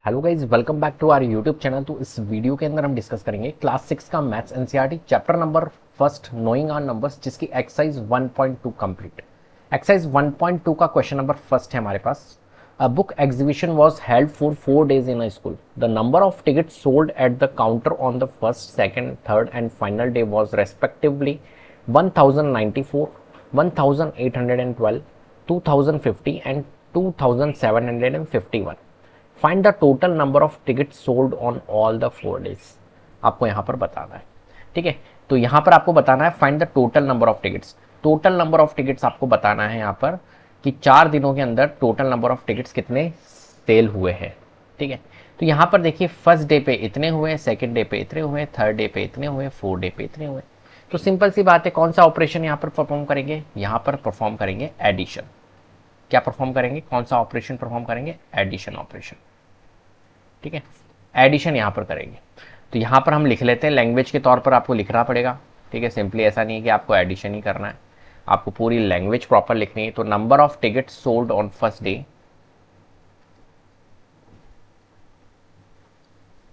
Hello guys, welcome back to our YouTube channel. तो इस video के अंदर हम डिस्कस करेंगे क्लास 6 का maths NCERT chapter number first knowing our numbers, जिसकी एक्सरसाइज 1.2 कंप्लीट। एक्सरसाइज 1.2 का क्वेश्चन नंबर फर्स्ट है हमारे पास। A book exhibition was held for 4 days in a school. The number of tickets sold at the counter on the first, second, third and final day was respectively 1094, 1812, 2050 and 2751। Find the total number of ticket sold on all the 4 days। आपको यहाँ पर बताना है, ठीक है। तो यहाँ पर आपको बताना है find the total number of tickets. Total number of tickets आपको बताना है यहाँ पर कि 4 दिनों के अंदर टोटल नंबर ऑफ टिकट्स कितने सेल हुए हैं, ठीक है। तो यहाँ पर देखिए, फर्स्ट डे पे इतने हुए, सेकेंड डे पे इतने हुए, थर्ड डे पे इतने हुए, फोर्थ डे पे इतने हुए। तो सिंपल सी बात है, कौन सा ऑपरेशन यहाँ पर परफॉर्म करेंगे? यहाँ पर परफॉर्म करेंगे एडिशन। क्या परफॉर्म करेंगे? कौन सा ऑपरेशन परफॉर्म करेंगे? एडिशन ऑपरेशन, ठीक है। एडिशन यहाँ पर करेंगे। तो यहाँ पर हम लिख लेते हैं, लैंग्वेज के तौर पर आपको लिखना पड़ेगा, ठीक है। सिंपली ऐसा नहीं है कि आपको एडिशन ही करना है, आपको पूरी लैंग्वेज प्रॉपर लिखनी है। तो number of ticket sold on first day,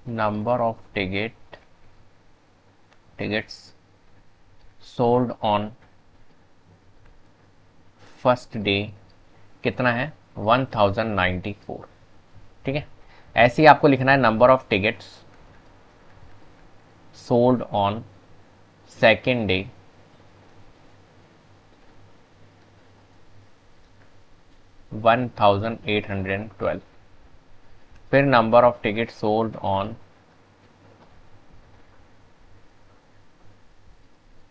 number of tickets sold on first day कितना है? 1094, ठीक है। ऐसे ही आपको लिखना है number of tickets sold on second day, 1812। फिर number of ticket sold on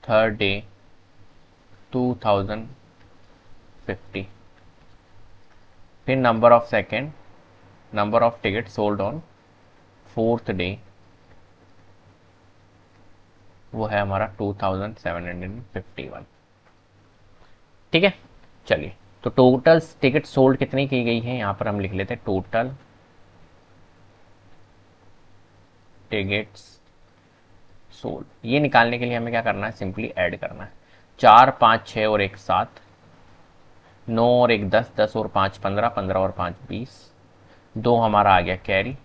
third day, 2050। फिर number of ticket sold on fourth day, वो है हमारा 2751, ठीक है। चलिए, तो टोटल टिकट सोल्ड कितनी की गई है यहाँ पर हम लिख लेते हैं, टोटल टिकट्स सोल्ड। ये निकालने के लिए हमें क्या करना है? सिंपली ऐड करना है। 4, 5, 6 और 1 7, 9 और 1 10, 10 और 5 15, 15 और 5 20, 2 हमारा आ गया कैरी,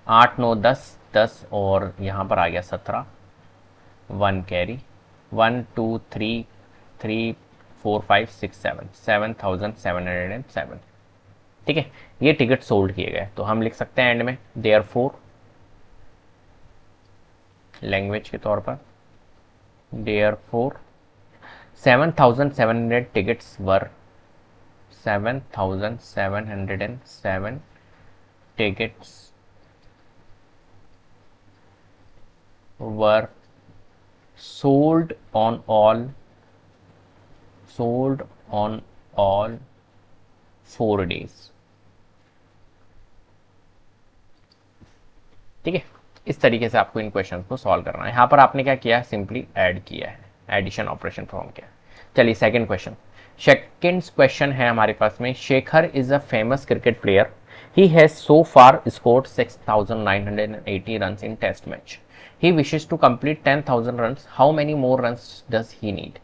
8 9 10, 10 और यहाँ पर आ गया 17, 1 कैरी, 1 2 3 3 4 5 6 7, 7707, ठीक है। ये टिकट सोल्ड किए गए। तो हम लिख सकते हैं एंड में देयर फोर, लैंग्वेज के तौर पर, therefore 7700 tickets were 7707 tickets were sold on all 4 days, ठीक है। इस तरीके से आपको इन क्वेश्चंस को सॉल्व करना है। यहाँ पर आपने क्या किया? सिंपली ऐड किया है, एडिशन ऑपरेशन परफॉर्म किया। चलिए सेकंड क्वेश्चन। सेकंड क्वेश्चन है हमारे पास में, Shekhar is a famous cricket player. He has so far scored 6980 runs in test match. He wishes to complete 10,000 runs. How many more runs does he need?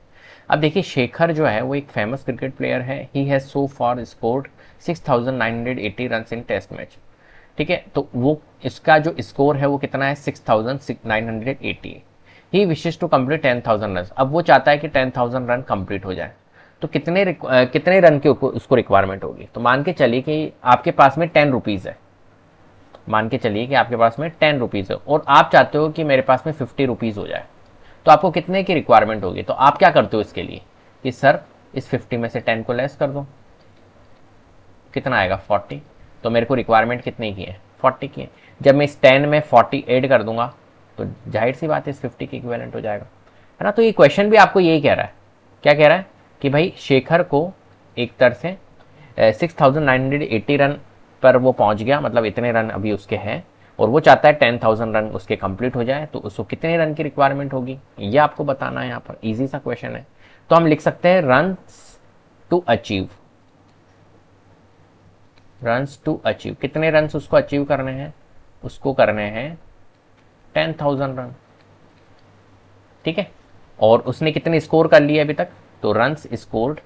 अब देखिए, शेखर जो है वो एक फेमस क्रिकेट प्लेयर है। He has so far scored 6980 runs in test match, ठीक है। तो वो इसका जो स्कोर है वो कितना है? 6980। ही विशेष टू कंप्लीट 10,000 रन। अब वो चाहता है कि 10,000 रन कंप्लीट हो जाए। तो कितने रन की उसको रिक्वायरमेंट होगी? तो मान के चलिए कि आपके पास में 10 रुपीज़ है। मान के चलिए कि आपके पास में 10 रुपीज़ है और आप चाहते हो कि मेरे पास में 50 रुपीज़ हो जाए। तो आपको कितने की रिक्वायरमेंट होगी? तो आप क्या करते हो इसके लिए कि सर इस 50 में से 10 को लेस कर दो, कितना आएगा? 40। तो मेरे को रिक्वायरमेंट कितने की है? 40 की है। जब मैं इस 10 में 40 ऐड कर दूंगा तो जाहिर सी बात है इस 50 के इक्विवेलेंट हो जाएगा, है ना। तो ये क्वेश्चन भी आपको यही कह रहा है। क्या कह रहा है? कि भाई शेखर को एक तरह से 6980 रन पर वो पहुंच गया, मतलब इतने रन अभी उसके हैं, और वो चाहता है 10,000 रन उसके कंप्लीट हो जाए। तो उसको कितने रन की रिक्वायरमेंट होगी ये आपको बताना है। यहाँ पर इजी सा क्वेश्चन है। तो हम लिख सकते हैं run to achieve. Runs to achieve, कितने रन्स उसको अचीव करने हैं? उसको करने हैं 10,000 रन, ठीक है। और उसने कितने स्कोर कर लिए अभी तक? तो रन्स स्कोर्ड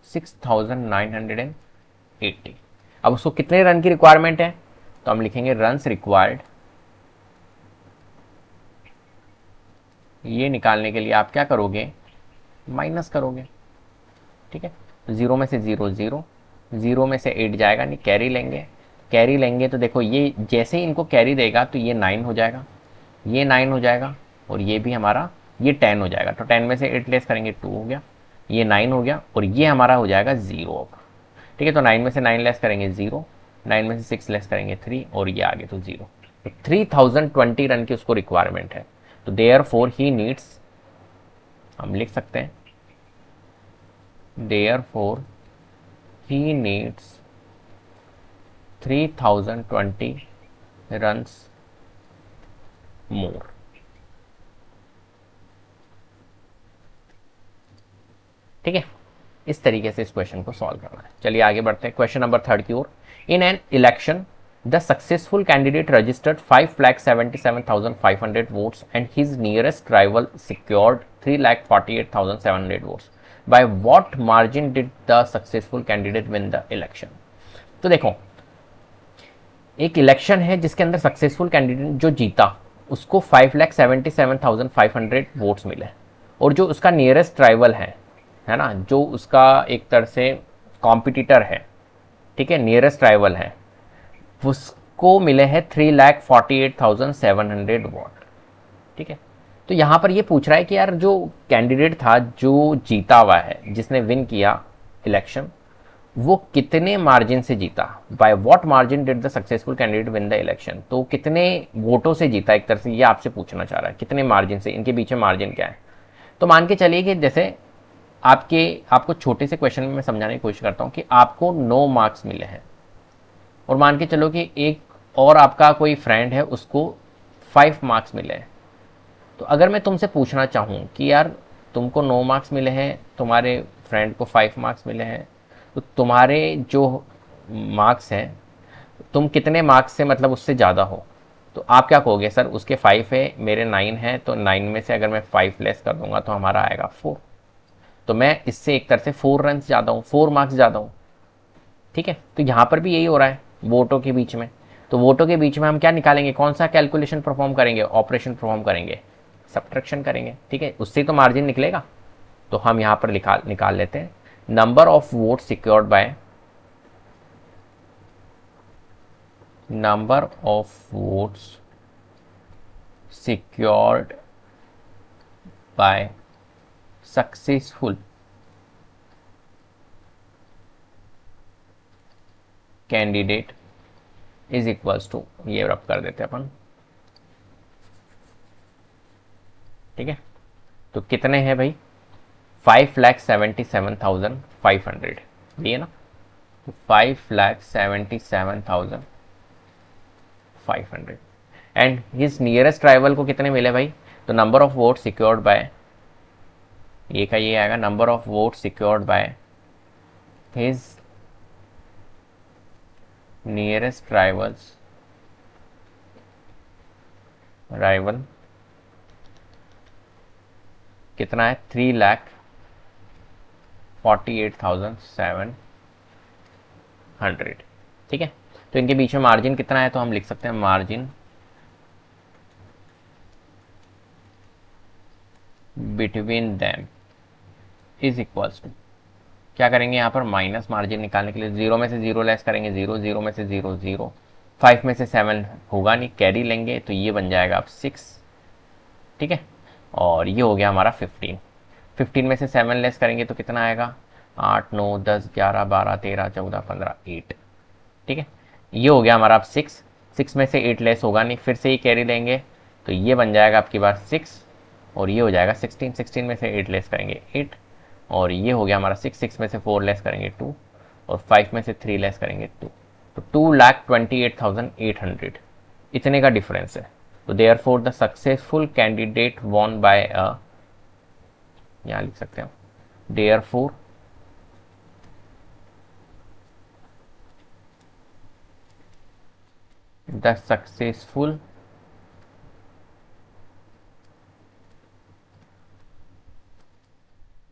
6980। अब उसको कितने रन की रिक्वायरमेंट है, तो हम लिखेंगे रन्स रिक्वायर्ड। ये निकालने के लिए आप क्या करोगे, माइनस करोगे। ठीक है, तो जीरो में से जीरो जीरो, जीरो में से 8 जाएगा नहीं, कैरी लेंगे। कैरी लेंगे तो देखो ये जैसे ही इनको कैरी देगा तो ये 9 हो जाएगा, ये 9 हो जाएगा, और ये भी हमारा ये 10 हो जाएगा। तो 10 में से 8 लेस करेंगे 2 हो गया, ये 9 हो गया, और ये हमारा हो जाएगा 0 अब। ठीक है, तो 9 में से 9 लेस करेंगे 0, 9 में से 6 लेस करेंगे 3, और ये आगे तो 0। तो 3020 रन की उसको रिक्वायरमेंट है। तो देयर फोर ही नीड्स, हम लिख सकते हैं therefore he needs 3020 runs more. ठीक है, इस तरीके से इस क्वेश्चन को सॉल्व करना है। चलिए आगे बढ़ते हैं क्वेश्चन नंबर 3 की ओर। In an election the successful candidate registered 5,77,500 votes and his nearest rival secured 3,48,700 votes. By what margin did the successful candidate win the election. तो देखो, एक इलेक्शन है जिसके अंदर सक्सेसफुल कैंडिडेट जो जीता उसको 5,77,500 वोट्स मिले, और जो उसका नियरेस्ट राइवल है ना, जो उसका एक तरह से कॉम्पिटिटर है, ठीक है, नियरेस्ट राइवल है, उसको मिले हैं 3,48,700 वोट। ठीक है, तो यहाँ पर ये पूछ रहा है कि यार जो कैंडिडेट था जो जीता हुआ है, जिसने विन किया इलेक्शन, वो कितने मार्जिन से जीता। Bye what margin did the successful candidate win the election, तो कितने वोटों से जीता, एक तरह से ये आपसे पूछना चाह रहा है कितने मार्जिन से, इनके बीच में मार्जिन क्या है। तो मान के चलिए कि जैसे आपको छोटे से क्वेश्चन में मैं समझाने की कोशिश करता हूँ कि आपको 9 मार्क्स मिले हैं, और मान के चलो कि एक और आपका कोई फ्रेंड है उसको 5 मार्क्स मिले हैं। तो अगर मैं तुमसे पूछना चाहूँ कि यार तुमको 9 मार्क्स मिले हैं, तुम्हारे फ्रेंड को 5 मार्क्स मिले हैं, तो तुम्हारे जो मार्क्स हैं, तुम कितने मार्क्स से मतलब उससे ज़्यादा हो, तो आप क्या कहोगे, सर उसके 5 है मेरे 9 है, तो 9 में से अगर मैं 5 लेस कर दूंगा तो हमारा आएगा 4। तो मैं इससे एक तरह से 4 रन ज़्यादा हूँ, 4 मार्क्स ज़्यादा हूँ। ठीक है, तो यहाँ पर भी यही हो रहा है वोटों के बीच में। तो वोटों के बीच में हम क्या निकालेंगे, कौन सा कैलकुलेशन परफॉर्म करेंगे, ऑपरेशन परफॉर्म करेंगे, सब्ट्रैक्शन करेंगे। ठीक है, उससे तो मार्जिन निकलेगा। तो हम यहाँ पर निकाल लेते हैं number of vote secured by number of votes secured by successful candidate is equals to, ये रब कर देते हैं अपन। ठीक है, तो कितने हैं भाई, 5,77,500 ये ना, 5,77,500 एंड हिज नियरेस्ट राइवल को कितने मिले भाई, तो number of vote secured by, ये का ये आएगा, number of vote secured by his nearest rival कितना है, 3,48,700। ठीक है, तो इनके बीच में मार्जिन कितना है, तो हम लिख सकते हैं margin between them is equals to, क्या करेंगे यहाँ पर माइनस मार्जिन निकालने के लिए, 0 में से 0 लेस करेंगे 0, 0 में से 0 0, 5 में से 7 होगा नहीं, कैरी लेंगे तो ये बन जाएगा अब 6। ठीक है, और ये हो गया हमारा 15, 15 में से 7 लेस करेंगे तो कितना आएगा, 8 9 10 11 12 13 14 15 8। ठीक है, ये हो गया हमारा अब 6, 6 में से 8 लेस होगा नहीं, फिर से ही कैरी लेंगे तो ये बन जाएगा आपकी बार 6, और ये हो जाएगा 16, 16 में से 8 लेस करेंगे 8, और ये हो गया हमारा 6, 6 में से 4 लेस करेंगे 2, और 5 में से 3 लेस करेंगे 2, तो 2,28,800 इतने का डिफरेंस है। तो therefore the successful candidate won by a, यहाँ लिख सकते हैं therefore the successful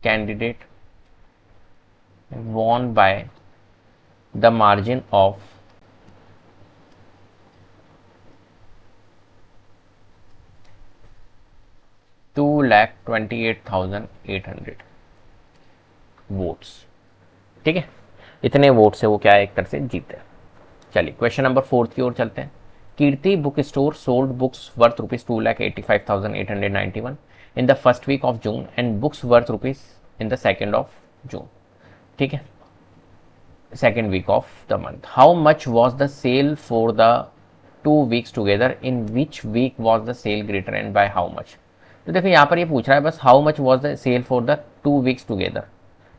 candidate won by the margin of 2,28,800 votes. ठीक है, इतने वोट से वो क्या है, एक तरह से जीते। चलिए क्वेश्चन नंबर 4 की ओर चलते हैं। Kirti book store sold books worth ₹2,85,891 in the first week of June and books worth rupees in the second of June. ठीक है, second week of the month. How much was the sale for the 2 weeks together? In which week was the sale greater and by how much? तो देखो यहाँ पर ये पूछ रहा है बस how much was the sale for the 2 weeks together।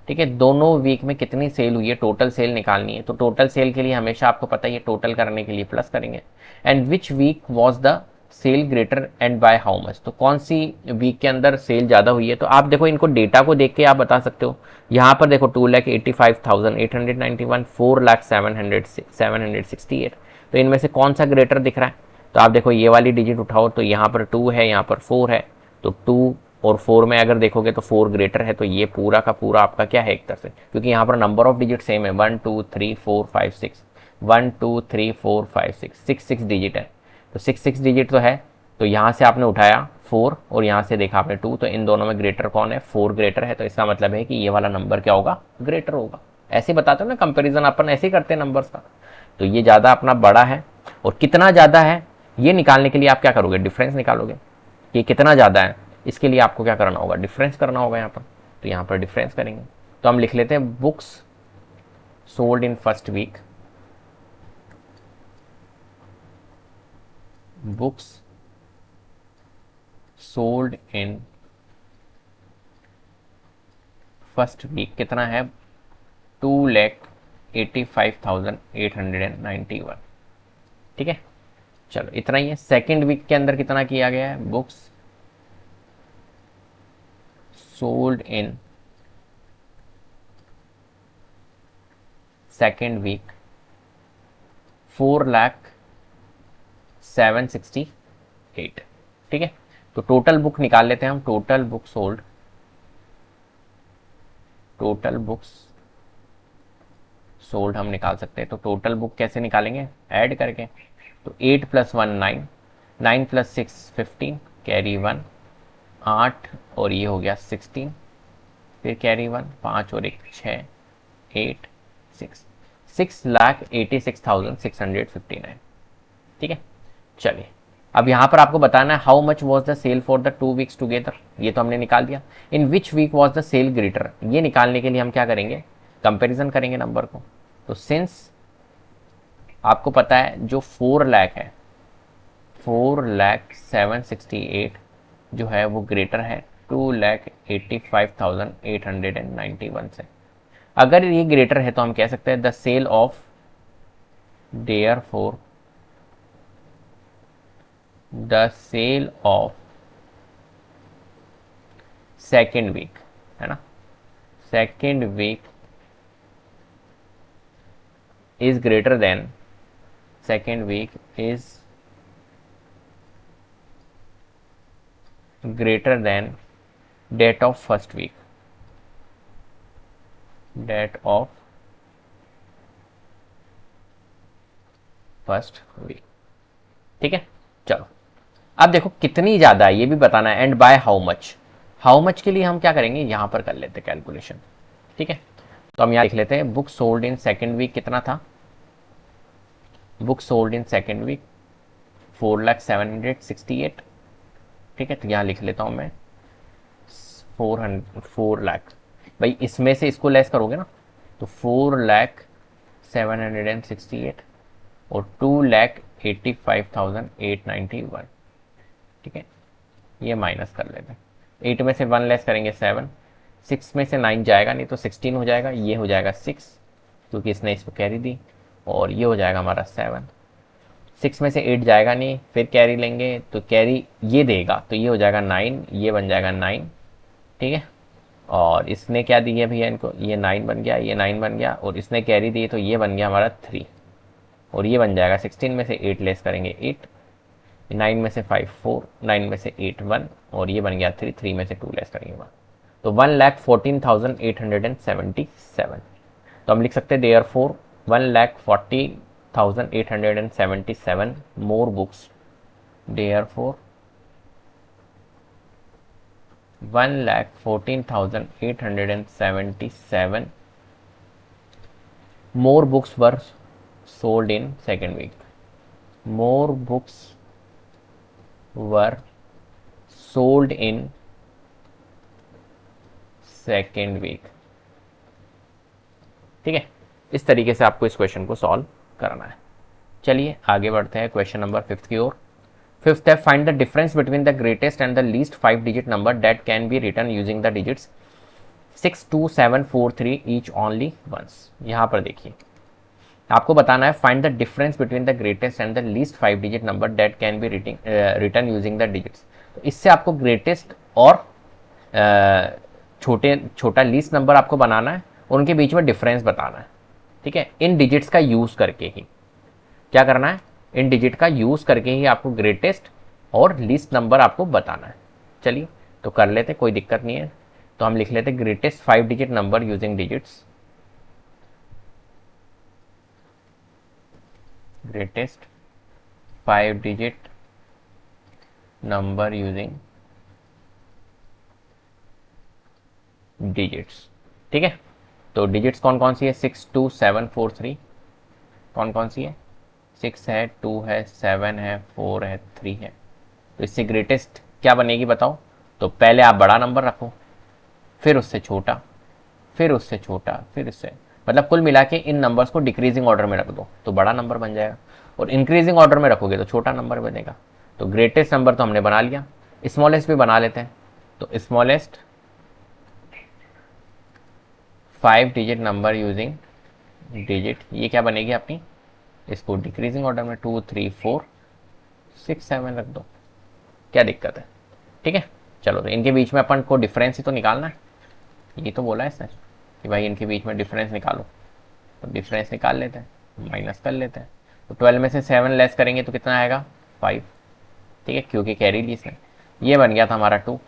ठीक है, दोनों वीक में कितनी सेल हुई है, टोटल सेल निकालनी है। तो टोटल सेल के लिए हमेशा आपको पता है ये टोटल करने के लिए प्लस करेंगे। And which week was the sale greater and by how much, तो कौन सी वीक के अंदर सेल ज़्यादा हुई है। तो आप देखो इनको डेटा को देख के आप बता सकते हो। यहाँ पर देखो 2,85,891, 4,07,768, तो इनमें से कौन सा ग्रेटर दिख रहा है। तो आप देखो ये वाली डिजिट उठाओ तो यहाँ पर 2 है, यहाँ पर 4 है, तो 2 और 4 में अगर देखोगे तो 4 ग्रेटर है। तो ये पूरा का पूरा आपका क्या है एक तरह से, क्योंकि यहाँ पर नंबर ऑफ डिजिट सेम है, 1 2 3 4 5 6, 1 2 3 4 5 6 6 डिजिट है। तो 6 डिजिट तो है, तो यहाँ से आपने उठाया 4 और यहाँ से देखा आपने 2, तो इन दोनों में ग्रेटर कौन है, 4 ग्रेटर है। तो इसका मतलब है कि ये वाला नंबर क्या होगा, ग्रेटर होगा। ऐसे बताते हो ना कंपेरिजन, अपन ऐसे ही करते हैं नंबर्स का। तो ये ज़्यादा अपना बड़ा है, और कितना ज़्यादा है ये निकालने के लिए आप क्या करोगे, डिफरेंस निकालोगे कि कितना ज़्यादा है। इसके लिए आपको क्या करना होगा, डिफरेंस करना होगा यहाँ पर। तो यहाँ पर डिफरेंस करेंगे, तो हम लिख लेते हैं books sold in first week, books sold in first week कितना है, 2,85,891। ठीक है, चलो इतना ही है। सेकेंड वीक के अंदर कितना किया गया है, books sold in second week 4,07,68। ठीक है, तो टोटल बुक निकाल लेते हैं हम, total book sold, total books sold हम निकाल सकते हैं। तो टोटल बुक कैसे निकालेंगे, ऐड करके। तो 8 + 1 9, 9 + 6 15, कैरी 1 8, और ये हो गया 16, फिर कैरी 1 5 और 1 6 8 6, 6,86,659। ठीक है, चलिए अब यहाँ पर आपको बताना है how much was the sale for the 2 weeks together, ये तो हमने निकाल दिया। In which week was the sale greater, ये निकालने के लिए हम क्या करेंगे, कंपेरिजन करेंगे नंबर को। तो सिंस आपको पता है जो 4 लाख है, 4,07,68 जो है वो ग्रेटर है 2,85,891 से। अगर ये ग्रेटर है तो हम कह सकते हैं the sale of, therefore the sale of second week, है ना, second week is greater than, second week is greater than date of first week, date of first week। ठीक है, चलो अब देखो कितनी ज्यादा है ये भी बताना है, and by how much. How much के लिए हम क्या करेंगे, यहां पर कर लेते हैं कैलकुलेशन। ठीक है, तो हम यहां लिख लेते हैं book sold in second week कितना था, book sold in second week 4,07,68। ठीक है, तो यहाँ लिख लेता हूँ मैं 4 लाख, भाई इसमें से इसको लेस करोगे ना, तो 4,07,68 और 2,85,891। ठीक है, ये माइनस कर लेते हैं, 8 में से 1 लेस करेंगे 7, 6 में से 9 जाएगा नहीं तो 16 हो जाएगा, ये हो जाएगा 6 क्योंकि इसने इसको कैरी दी, और ये हो जाएगा हमारा 7, 6 में से 8 जाएगा नहीं, फिर कैरी लेंगे तो कैरी ये देगा, तो ये हो जाएगा 9, ये बन जाएगा 9। ठीक है, और इसने क्या दी है भैया इनको, ये 9 बन गया, ये 9 बन गया, और इसने कैरी दी तो ये बन गया हमारा 3, और ये बन जाएगा 16 में से 8 लेस करेंगे 8, 9 में से 5 4, 9 में से 8 1, और ये बन गया 3, 3 में से 2 लेस करेंगे 1, तो 1,14,877। तो हम लिख सकते हैं therefore 1,40,877 more books, therefore 1,14,877 more books were sold in second week. More books were sold in second week. ठीक है, इस तरीके से आपको इस क्वेश्चन को सॉल्व करना है। चलिए आगे बढ़ते हैं क्वेश्चन नंबर 5 की ओर। फिफ्थ है find the difference between the greatest and the least 5 digit number that can be written using the digits 6, 2, 7, 4, 3 each only once. यहाँ पर देखिए आपको बताना है find the difference between the greatest and the least 5 digit number that can be written using the digits. तो इससे आपको greatest और छोटा लीस्ट नंबर आपको बनाना है, उनके बीच में डिफरेंस बताना है। ठीक है, इन डिजिट्स का यूज करके ही क्या करना है, इन डिजिट का यूज करके ही आपको ग्रेटेस्ट और लीस्ट नंबर आपको बताना है। चलिए तो कर लेते, कोई दिक्कत नहीं है। तो हम लिख लेते greatest 5 digit number using digits, greatest 5 digit number using digits. ठीक है, तो डिजिट्स कौन कौन सी है, 6, 2, 7, 4, 3 कौन कौन सी है, 6 है, 2 है, 7 है, 4 है, 3 है। तो इससे ग्रेटेस्ट क्या बनेगी बताओ। तो पहले आप बड़ा नंबर रखो, फिर उससे छोटा, फिर उससे छोटा, फिर इससे, मतलब कुल मिला के इन नंबर्स को डिक्रीजिंग ऑर्डर में रख दो तो बड़ा नंबर बन जाएगा, और इंक्रीजिंग ऑर्डर में रखोगे तो छोटा नंबर बनेगा। तो ग्रेटेस्ट नंबर तो हमने बना लिया, स्मॉलेस्ट भी बना लेते हैं। तो smallest 5 digit number using digit, ये क्या बनेगी अपनी, इसको डिक्रीजिंग ऑर्डर में 2, 3, 4, 6, 7 रख दो, क्या दिक्कत है। ठीक है, चलो तो इनके बीच में अपन को डिफरेंस ही तो निकालना है, ये तो बोला है इसने कि भाई इनके बीच में डिफरेंस निकालो। तो डिफरेंस निकाल लेते हैं, माइनस कर लेते हैं। तो 12 में से 7 लेस करेंगे तो कितना आएगा, 5। ठीक है, क्योंकि कैरी ली इसने, ये बन गया था हमारा 2।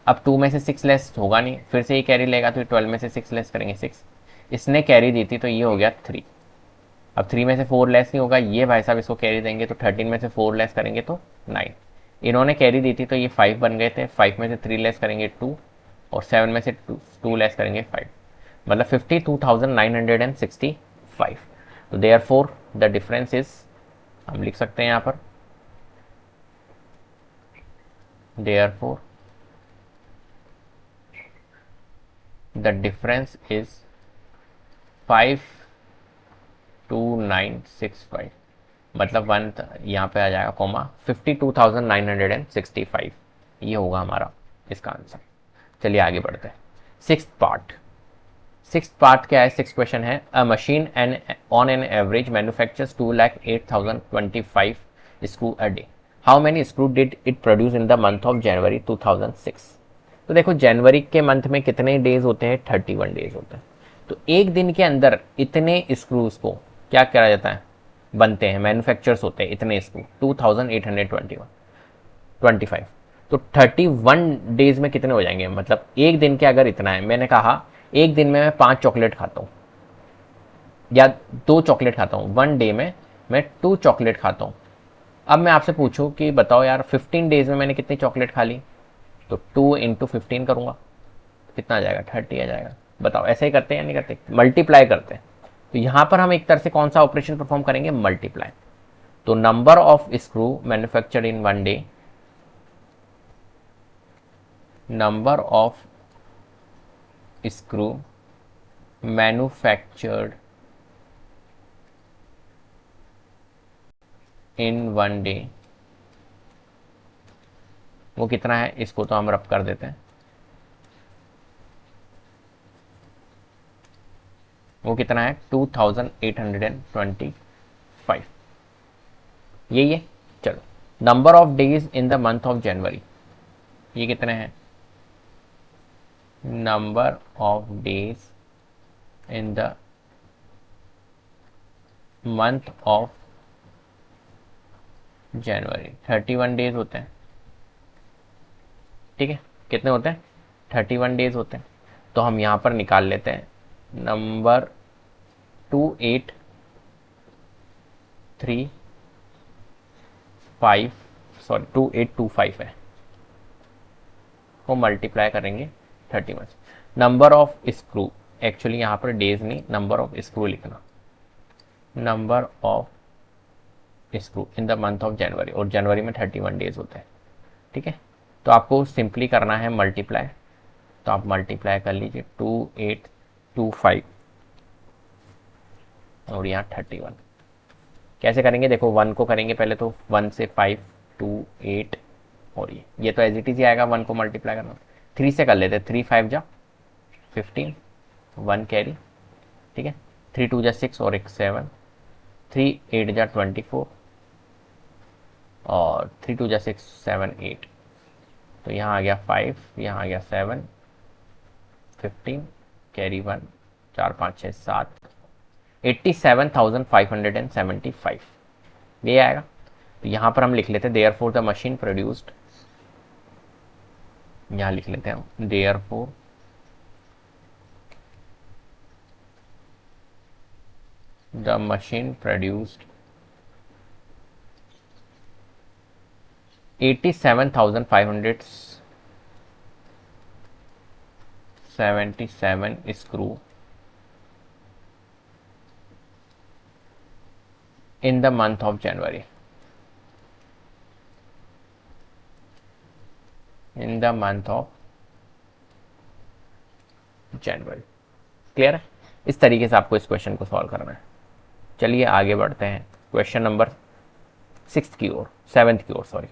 अब 2 में से 6 लेस होगा नहीं, फिर से ये कैरी लेगा तो 12 में से 6 लेस करेंगे 6, इसने कैरी दी थी तो ये हो गया 3। अब 3 में से 4 लेस नहीं होगा, ये भाई साहब इसको कैरी देंगे तो 13 में से 4 लेस करेंगे तो 9। इन्होंने कैरी दी थी तो ये 5 बन गए थे, 5 में से 3 लेस करेंगे 2, और 7 में से 2 लेस करेंगे 5, मतलब 52,965। तो देयरफॉर द डिफरेंस इज, हम लिख सकते हैं यहाँ पर देयरफॉर द डिफरेंस इज 52965, मतलब 1 यहाँ पे आ जाएगा कॉमा 52,965, ये होगा हमारा इसका आंसर। चलिए आगे बढ़ते हैं। सिक्स्थ पार्ट क्या है, 6 क्वेश्चन है। A machine and on an average manufactures 2,08,025 screw a day, how many screw did it produce in the month of January 2006। तो देखो जनवरी के मंथ में कितने डेज होते हैं, 31 डेज होते हैं। तो एक दिन के अंदर इतने स्क्रूज को क्या करा जाता है, बनते हैं, मैन्युफैक्चर्स होते हैं इतने स्क्रू, 2825। तो 31 डेज में कितने हो जाएंगे, मतलब एक दिन के अगर इतना है, मैंने कहा एक दिन में मैं 5 चॉकलेट खाता हूँ या 2 चॉकलेट खाता हूँ, 1 डे में मैं 2 चॉकलेट खाता हूँ। अब मैं आपसे पूछूं कि बताओ यार 15 डेज में मैंने कितनी चॉकलेट खा ली, तो 2 × 15 करूँगा तो कितना आ जाएगा, 30 आ जाएगा। बताओ ऐसे ही करते हैं या नहीं करते, मल्टीप्लाई करते हैं। तो यहाँ पर हम एक तरह से कौन सा ऑपरेशन परफॉर्म करेंगे, मल्टीप्लाई। तो number of screw manufactured in 1 day, number of screw manufactured in 1 day, वो कितना है, इसको तो हम रफ कर देते हैं। वो कितना है, 2825, यही है। चलो number of days in the month of जनवरी, ये कितने हैं, number of days in the month of January 31 days होते हैं। ठीक है, कितने होते हैं, 31 डेज होते हैं। तो हम यहाँ पर निकाल लेते हैं नंबर 2825 है, को मल्टीप्लाई करेंगे 30 में। नंबर ऑफ स्क्रू, एक्चुअली यहाँ पर डेज नहीं, नंबर ऑफ स्क्रू लिखना, number of screw in the month of जनवरी, और जनवरी में 31 डेज होते हैं, ठीक है। तो आपको सिंपली करना है मल्टीप्लाई, तो आप मल्टीप्लाई कर लीजिए 2825 और यहाँ 31। कैसे करेंगे देखो, 1 को करेंगे पहले, तो 1 से 5 2 8, और ये तो एज इट इज ही आएगा, 1 को मल्टीप्लाई करना। 3 से कर लेते, 3 5 जा 15, 1 कैरी, ठीक है। 3 2 जा 6 और 1 7, 3 8 जा 24 और 3 2 जा 6 7 8, तो यहाँ आ गया 5, यहाँ आ गया 7 15 कैरी 1 4 5 6 7, 87,575 ये आएगा। तो यहाँ पर हम लिख लेते हैं देयरफॉर द मशीन प्रोड्यूस्ड, यहाँ लिख लेते हैं हम therefore the machine produced 87,577 screw in the month of January, in the month of January। Clear है? इस तरीके से आपको इस क्वेश्चन को सॉल्व करना है। चलिए आगे बढ़ते हैं क्वेश्चन नंबर 6 की ओर, 7th की ओर, सॉरी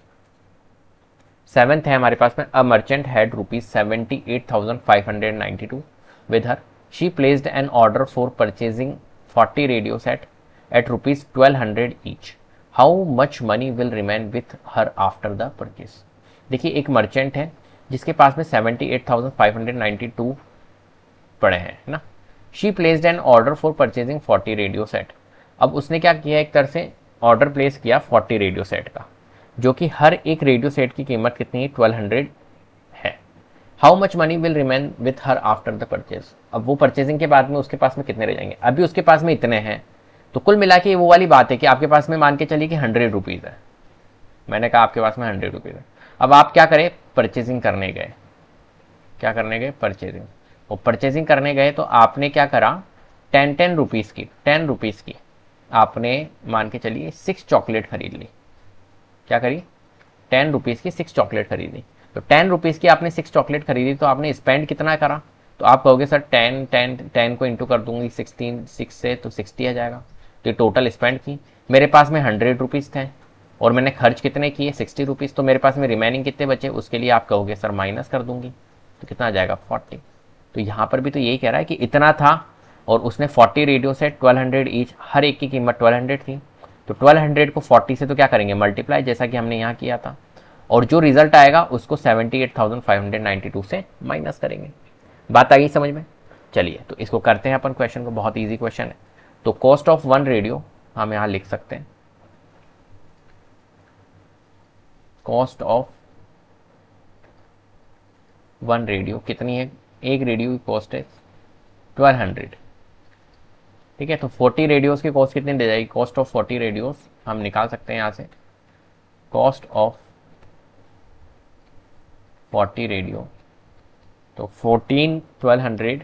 7th है हमारे पास में। A merchant had ₹78,592 with her, she placed an order for purchasing 40 radio set at ₹1200 each. How much money will remain with her after the purchase? देखिए एक मर्चेंट है जिसके पास में 78,592 पड़े हैं ना। She placed an order for purchasing 40 radio set. अब उसने क्या किया, एक तरह से ऑर्डर प्लेस किया 40 रेडियो सेट का, जो कि हर एक रेडियो सेट की कीमत कितनी है, 1200 है। How much money will remain with her after the purchase. अब वो परचेजिंग के बाद में उसके पास में कितने रह जाएंगे, अभी उसके पास में इतने हैं, तो कुल मिला के वो वाली बात है कि आपके पास में मान के चलिए कि 100 रुपीज़ है, मैंने कहा आपके पास में 100 रुपीज़ है। अब आप क्या करें, परचेजिंग करने गए, क्या करने गए, परचेजिंग, और परचेजिंग करने गए तो आपने क्या करा, 10 रुपीज़ की, 10 रुपीज़ की आपने मान के चलिए 6 चॉकलेट खरीद ली। क्या करी, 10 रुपीज़ की 6 चॉकलेट खरीदी। तो 10 रुपीज़ की आपने 6 चॉकलेट खरीदी, तो आपने स्पेंड कितना करा, तो आप कहोगे सर 10 को इंटू कर दूंगी 16 6 से, तो 60 आ जाएगा। तो टोटल स्पेंड की, मेरे पास में 100 रुपीज़ थे और मैंने खर्च कितने किए, 60 रुपीज़, तो मेरे पास में रिमेनिंग कितने बचे, उसके लिए आप कहोगे सर माइनस कर दूंगी, तो कितना आ जाएगा 40। तो यहाँ पर भी तो यही कह रहा है कि इतना था और उसने 40 रेडियो सेट 1200 ईच, हर एक की कीमत 1200 थी, तो 1200 को 40 से तो क्या करेंगे, मल्टीप्लाई, जैसा कि हमने यहाँ किया था, और जो रिजल्ट आएगा उसको 78,592 से माइनस करेंगे। बात आ गई समझ में? चलिए तो इसको करते हैं अपन क्वेश्चन को, बहुत ईजी क्वेश्चन है। तो कॉस्ट ऑफ 1 रेडियो हम यहाँ लिख सकते हैं, कॉस्ट ऑफ 1 रेडियो कितनी है, एक रेडियो की कॉस्ट है 1200, ठीक है। तो 40 रेडियोस की कॉस्ट कितनी दे जाएगी, कॉस्ट ऑफ 40 रेडियोस हम निकाल सकते हैं यहाँ से, कॉस्ट ऑफ 40 रेडियो, तो 1200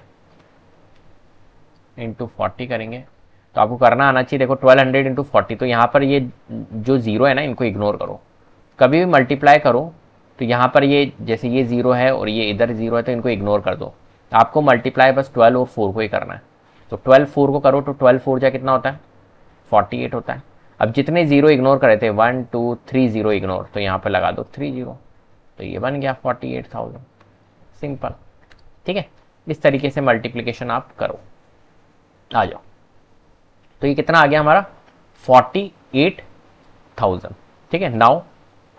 इंटू 40 करेंगे, तो आपको करना आना चाहिए, देखो 1200 इंटू 40, तो यहाँ पर ये जो जीरो है ना इनको इग्नोर करो, कभी भी मल्टीप्लाई करो तो यहाँ पर ये जैसे ये जीरो है और ये इधर जीरो है तो इनको इग्नोर कर दो, तो आपको मल्टीप्लाई बस 12 और 4 को ही करना है। तो 12 4 को करो तो 12 4 जा कितना होता है, 48 होता है। अब जितने जीरो इग्नोर करे थे 1 2 3 जीरो इग्नोर, तो यहाँ पर लगा दो 3 जीरो, तो ये बन गया 48,000, सिंपल, ठीक है। इस तरीके से मल्टीप्लिकेशन आप करो, आ जाओ। तो ये कितना आ गया हमारा 48,000, ठीक है। नाउ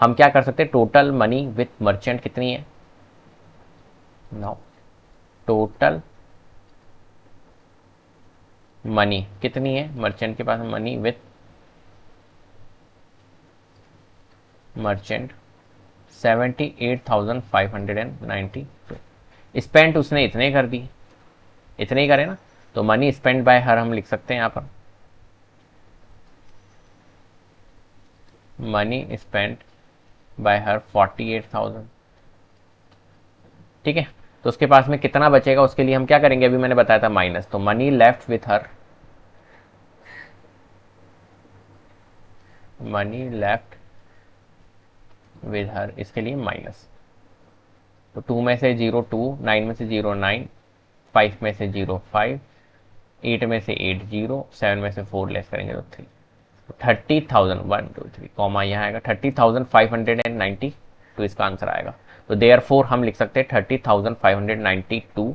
हम क्या कर सकते हैं, टोटल मनी विथ मर्चेंट कितनी है, नाउ टोटल मनी कितनी है, मर्चेंट के पास मनी विथ मर्चेंट 78,592, स्पेंट उसने इतने कर दी, इतने ही करे ना, तो मनी स्पेंड बाय हर हम लिख सकते हैं यहाँ पर मनी स्पेंड बाय हर 48,000। ठीक है, तो उसके पास में कितना बचेगा उसके लिए हम क्या करेंगे, अभी मैंने बताया था माइनस, तो money left with her, money left with her, इसके लिए माइनस। तो 2 में से 0 2, 9 में से 0 9, 5 में से 0 5, 8 में से 8 0, 7 में से 4 लेस करेंगे तो 3। 30,000 1 2 3 कॉमा यहाँ आएगा 30,590, तो इसका आंसर आएगा। तो देयरफॉर हम लिख सकते हैं 30,592,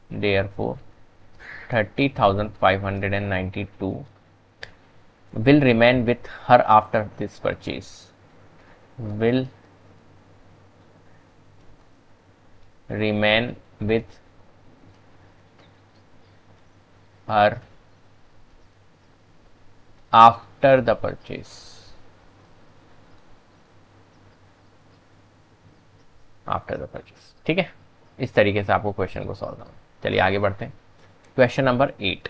therefore 30,592 will remain with her after this purchase, will remain with her after the purchase, after the purchase. ठीक है, इस तरीके से आपको क्वेश्चन को सॉल्व करना। चलिए आगे बढ़ते हैं। क्वेश्चन नंबर 8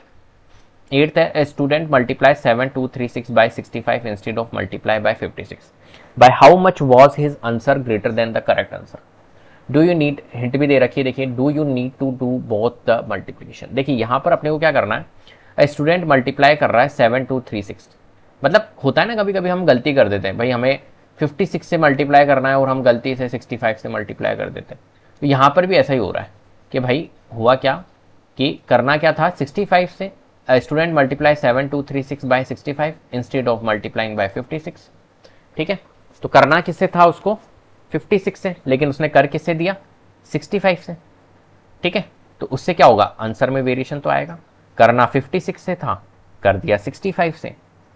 है, a student multiply 7236 by 65 instead of multiply by 56, by how much was his answer greater than the correct answer? Do you need, hint भी दे रखी है, देखिए do you need to do both the multiplication. देखिए यहाँ पर अपने को क्या करना है, स्टूडेंट मल्टीप्लाई कर रहा है 7236, मतलब होता है ना कभी कभी हम गलती कर देते हैं, भाई हमें 56 से मल्टीप्लाई करना है और हम गलती से 65 से मल्टीप्लाई कर देते हैं। तो यहाँ पर भी ऐसा ही हो रहा है कि भाई हुआ क्या कि करना क्या था, 65 से student multiply 7236 by 65 instead of multiplying by 56। ठीक है, तो करना किससे था उसको 56 से, लेकिन उसने कर किससे दिया 65 से। ठीक है, तो उससे क्या होगा, आंसर में वेरिएशन तो आएगा। करना 56 से था, कर दिया 65 से,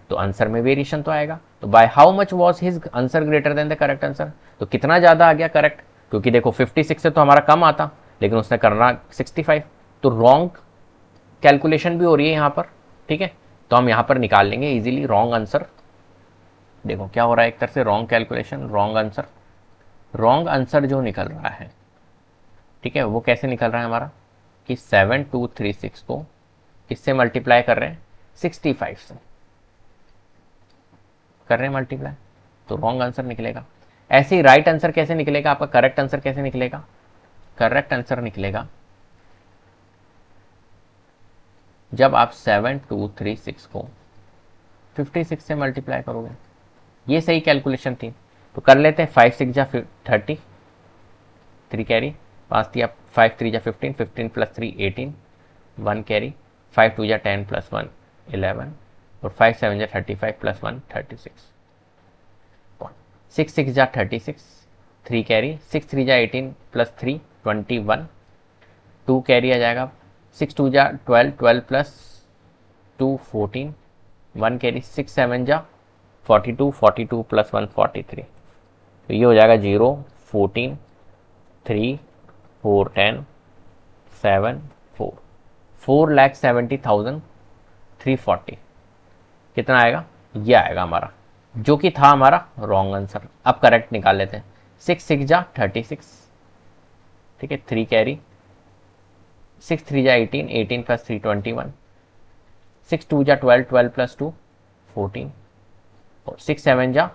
तो आंसर में वेरिएशन तो आएगा। तो bye how much was his answer greater than the correct answer, तो कितना ज़्यादा आ गया करेक्ट, क्योंकि देखो 56 से तो हमारा कम आता, लेकिन उसने करना 65, तो रॉन्ग कैलकुलेशन भी हो रही है यहाँ पर। ठीक है, तो हम यहाँ पर निकाल लेंगे इजीली रॉन्ग आंसर। देखो क्या हो रहा है, एक तरह से wrong calculation wrong answer. Wrong answer जो निकल रहा है, ठीक है, वो कैसे निकल रहा है हमारा कि 7236 को किससे मल्टीप्लाई कर रहे हैं 65 से कर रहे हैं मल्टीप्लाई, तो रॉन्ग आंसर निकलेगा। ऐसे ही राइट आंसर कैसे निकलेगा आपका, करेक्ट आंसर कैसे निकलेगा, करेक्ट आंसर निकलेगा जब आप 7236 को 56 से मल्टीप्लाई करोगे। ये सही कैलकुलेशन थी, तो कर लेते हैं। 5 6 जा 30, 3 कैरी, 5 दिया 5 3 जा 15, 15 प्लस 3 18, 1 कैरी, 5 2 जा 10 प्लस 1 11, और 5 7 जा 35 प्लस 1 36, 6 6 जा 36, 3 कैरी, 6 3 जा 18 प्लस 3 21, 2 कैरी आ जाएगा, 6 2 जा 12, 12 प्लस 2 14, 1 कैरी, 6 7 जा 42, 42 प्लस 1 43, तो ये हो जाएगा 0 14 3 4 10 7 4, 4,70,340 कितना आएगा, ये आएगा हमारा, जो कि था हमारा रॉन्ग आंसर। अब करेक्ट निकाल लेते हैं। 6 6 जा 36, ठीक है, 3 कैरी, 6 3 जा 18, 18 प्लस 3 21, 6 2 जा 12, 12 प्लस 2 14, और 6 7 जा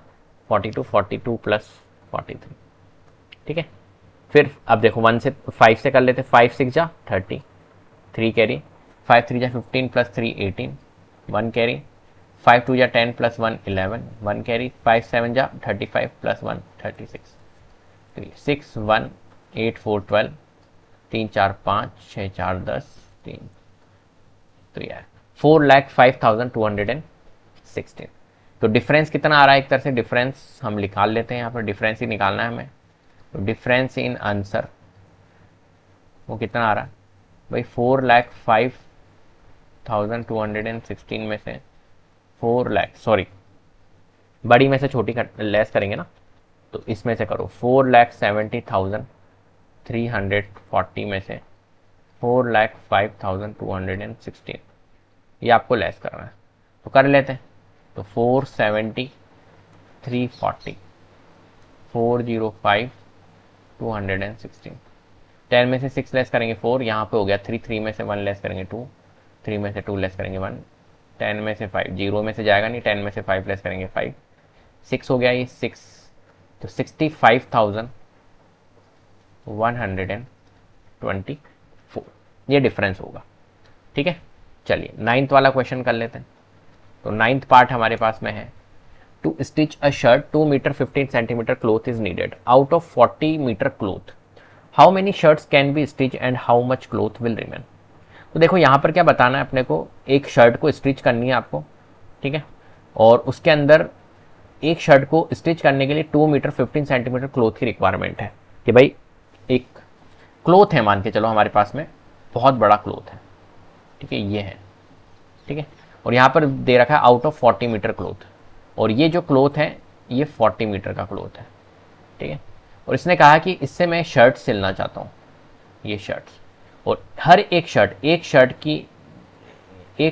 42, 42 प्लस 43। ठीक है, फिर अब देखो 1 से 5 से कर लेते, 5 6 जा 30, 3 कैरी, 5 3 जा 15 प्लस 3 18, 1 कैरी, 5 2 जा 10 प्लस 1 11, 1 कैरी, 5 7 जा 35 प्लस 1 36, 6 1 8 4 12, 3 4 5 6 4 10 3, तो यार 4,05,216। तो डिफरेंस कितना आ रहा है, एक तरह से डिफरेंस हम निकाल लेते हैं, यहाँ पर डिफरेंस ही निकालना है हमें। तो डिफरेंस इन आंसर वो कितना आ रहा है भाई, 4,05,216 में से 4 लाख, सॉरी बड़ी में से छोटी लेस करेंगे ना, तो इसमें से करो 4,70,340 में से 4,05,216, ये आपको लेस करना है, तो कर लेते हैं। तो 470 340 405 216, 10 में से 6 लेस करेंगे 4, यहाँ पे हो गया 3, 3 में से 1 लेस करेंगे 2, 3 में से 2 लेस करेंगे 1, 10 में से 5, 0 में से जाएगा नहीं, 10 में से 5 लेस करेंगे 5, 6 हो गया ये 6, तो 65,124 ये डिफरेंस होगा। ठीक है, चलिए 9th वाला क्वेश्चन कर लेते हैं। तो 9th पार्ट हमारे पास में है, to stitch a shirt 2 metre 15 centimetre cloth is needed out of 40 metre cloth, how many shirts can be stitch and how much cloth will remain. तो देखो यहाँ पर क्या बताना है अपने को, एक शर्ट को स्टिच करनी है आपको, ठीक है, और उसके अंदर एक शर्ट को स्टिच करने के लिए 2 मीटर 15 सेंटीमीटर क्लोथ की रिक्वायरमेंट है। कि भाई एक क्लोथ है, मान के चलो हमारे पास में बहुत बड़ा क्लोथ है, ठीक है, ये है, ठीक है, और यहाँ पर दे रखा है आउट ऑफ 40 मीटर क्लोथ, और ये जो क्लोथ है ये 40 मीटर का क्लोथ है, ठीक है, और इसने कहा कि इससे मैं शर्ट सिलना चाहता हूँ, ये शर्ट्स, और हर एक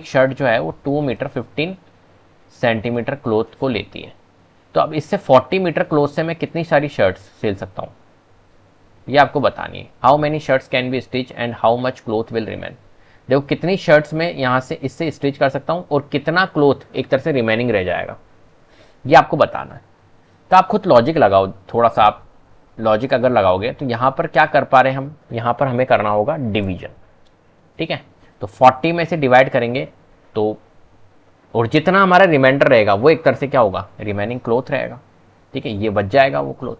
शर्ट जो है वो 2 मीटर 15 सेंटीमीटर क्लोथ को लेती है। तो अब इससे 40 मीटर क्लोथ से मैं कितनी सारी शर्ट्स सिल सकता हूँ, ये आपको बतानी है। How many shirts can be stitch and how much cloth will remain. देखो कितनी शर्ट्स में यहाँ से इससे स्टिच कर सकता हूँ और कितना क्लोथ एक तरह से रिमेनिंग रह जाएगा, ये आपको बताना है। तो आप खुद लॉजिक लगाओ, थोड़ा सा आप लॉजिक अगर लगाओगे तो यहाँ पर क्या कर पा रहे हैं हम, यहाँ पर हमें करना होगा डिवीजन, ठीक है। तो 40 में से डिवाइड करेंगे तो, और जितना हमारा रिमाइंडर रहेगा वो एक तरह से क्या होगा, रिमेनिंग क्लोथ रहेगा, ठीक है, ये बच जाएगा वो क्लोथ।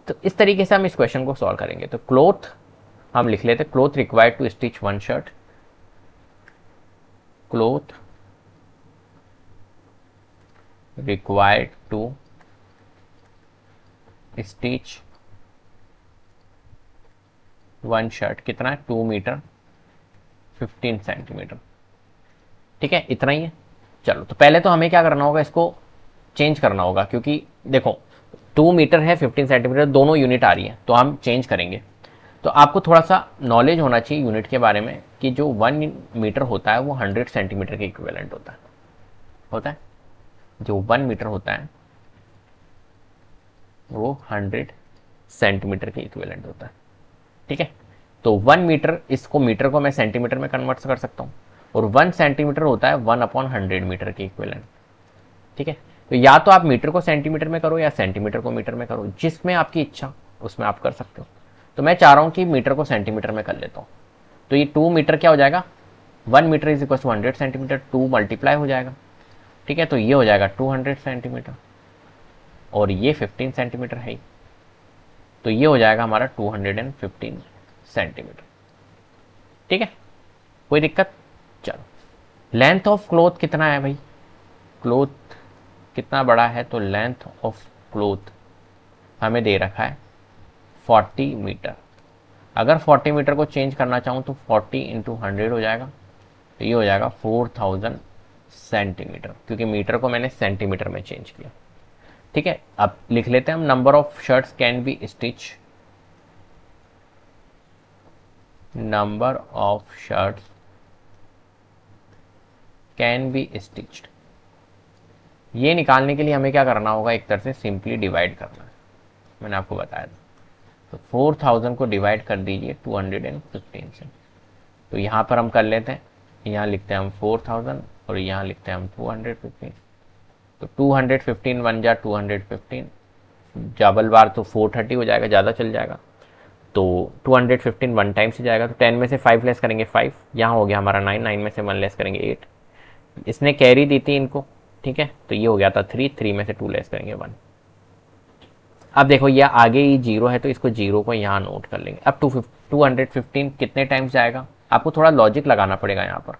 तो इस तरीके से हम इस क्वेश्चन को सॉल्व करेंगे। तो क्लोथ हम लिख लेते, cloth required to stitch 1 shirt, cloth required to stitch 1 shirt, कितना है, 2 मीटर 15 सेंटीमीटर, ठीक है, इतना ही है। चलो तो पहले तो हमें क्या करना होगा, इसको चेंज करना होगा, क्योंकि देखो 2 मीटर है 15 सेंटीमीटर, दोनों यूनिट आ रही है, तो हम चेंज करेंगे। तो आपको थोड़ा सा नॉलेज होना चाहिए यूनिट के बारे में, कि जो 1 मीटर होता है वो 100 सेंटीमीटर के इक्विवेलेंट होता है, जो 1 मीटर होता है वो 100 सेंटीमीटर के इक्विवेलेंट होता है, ठीक है। तो 1 मीटर, इसको मीटर को मैं सेंटीमीटर में कन्वर्ट कर सकता हूँ, और 1 सेंटीमीटर होता है 1/100 मीटर के इक्विवेलेंट, ठीक है। तो या तो आप मीटर को सेंटीमीटर में करो या सेंटीमीटर को मीटर में करो, जिसमें आपकी इच्छा उसमें आप कर सकते हो। तो मैं चाह रहा हूँ कि मीटर को सेंटीमीटर में कर लेता हूँ। तो ये 2 मीटर क्या हो जाएगा, 1 metre is equal to 100 centimetre, 2 multiply हो जाएगा, ठीक है, तो ये हो जाएगा 200 सेंटीमीटर, और ये 15 सेंटीमीटर है ही, तो ये हो जाएगा हमारा 215 सेंटीमीटर, ठीक है, कोई दिक्कत। चलो लेंथ ऑफ क्लोथ कितना है भाई, क्लोथ कितना बड़ा है, तो लेंथ ऑफ क्लोथ हमें दे रखा है 40 मीटर। अगर 40 मीटर को चेंज करना चाहूँ तो 40 इंटू 100 हो जाएगा, तो ये हो जाएगा 4000 सेंटीमीटर, क्योंकि मीटर को मैंने सेंटीमीटर में चेंज किया, ठीक है। अब लिख लेते हैं हम, number of shirts can be stitch, number of shirts can B stitched, ये निकालने के लिए हमें क्या करना होगा, एक तरह से सिंपली डिवाइड करना है, मैंने आपको बताया था। तो 4000 को डिवाइड कर दीजिए 215 से, तो यहाँ पर हम कर लेते हैं, यहाँ लिखते हैं हम 4000 और यहाँ लिखते हैं हम 215, तो 215 1 जा 215, डबल बार तो 430 हो जाएगा, ज़्यादा चल जाएगा, तो 215 1 टाइम से जाएगा, तो 10 में से 5 लेस करेंगे 5, यहाँ हो गया हमारा 9, 9 में से 1 लेस करेंगे 8, इसने कैरी दी थी इनको, ठीक है, तो ये हो गया था 3, 3 में से 2 लेस करेंगे 1। अब देखो ये आगे ही 0 है, तो इसको 0 को यहाँ नोट कर लेंगे। अब 215 कितने टाइम्स जाएगा, आपको थोड़ा लॉजिक लगाना पड़ेगा यहाँ पर।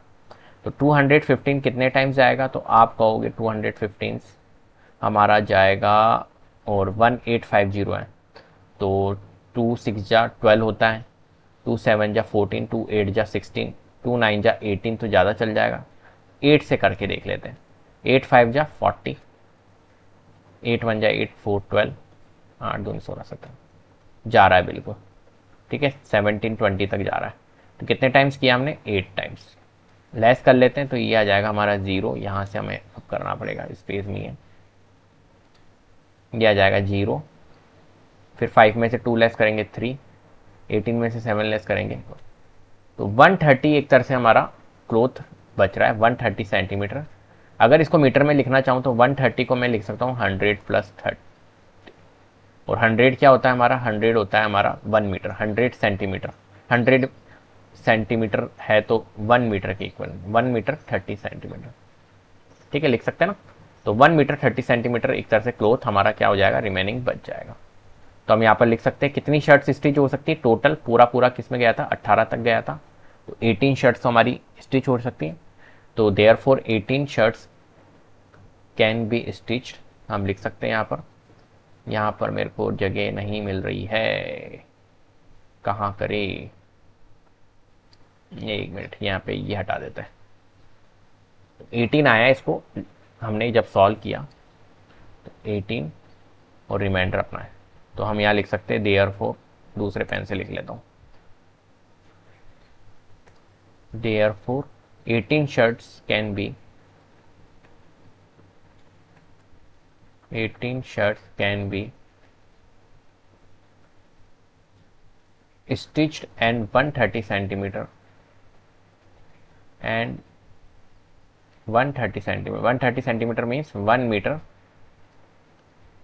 तो 215 कितने टाइम्स जाएगा, तो आप कहोगे 215 हमारा जाएगा, और 1850 है, तो 2 6 जा 12 होता है, 2 7 जा 14, 2 8 जा 16, 2 9 जा 18, तो ज़्यादा चल जाएगा, 8 से करके देख लेते हैं, 8 5 जा 40, 8 1 जा 8 4 12, 8 2 16 17 जा रहा है बिल्कुल, ठीक है, 17 20 तक जा रहा है। तो कितने टाइम्स किया हमने, 8 टाइम्स। लेस कर लेते हैं, तो ये आ जाएगा हमारा 0, यहाँ से हमें अब करना पड़ेगा, स्पेस नहीं है, ये आ जाएगा 0, फिर 5 में से 2 लेस करेंगे 3, 18 में से 7 लेस करेंगे तो 130 एक तरह से हमारा क्लोथ बच रहा है, 130 सेंटीमीटर। अगर इसको मीटर में लिखना चाहूँ तो 130 को मैं लिख सकता हूँ 100 प्लस 30, और 100 क्या होता है हमारा, 100 होता है हमारा 1 मीटर, 100 सेंटीमीटर, 100 सेंटीमीटर है तो 1 मीटर के इक्वल, 1 मीटर 30 सेंटीमीटर। ठीक है, लिख सकते हैं ना। तो 1 मीटर 30 सेंटीमीटर एक तरह से क्लोथ हमारा क्या हो जाएगा, रिमेनिंग बच जाएगा। तो हम यहाँ पर लिख सकते हैं कितनी शर्ट्स स्टिच हो सकती है, टोटल पूरा पूरा किस में गया था, 18 तक गया था, तो 18 शर्ट्स तो हमारी स्टिच हो सकती है। तो therefore 18 shirts can B stitched, हम लिख सकते हैं यहाँ पर मेरे को जगह नहीं मिल रही है, कहाँ करे, एक मिनट, यहाँ पे ये हटा देते हैं। 18 आया, इसको हमने जब सॉल्व किया तो 18 और रिमाइंडर अपना है, तो हम यहाँ लिख सकते हैं देयरफॉर, दूसरे पेन से लिख लेता हूँ, therefore 18 shirts can B, 18 shirts can be stitched and 130 centimeter and 130 centimeter, 130 centimeter means 1 meter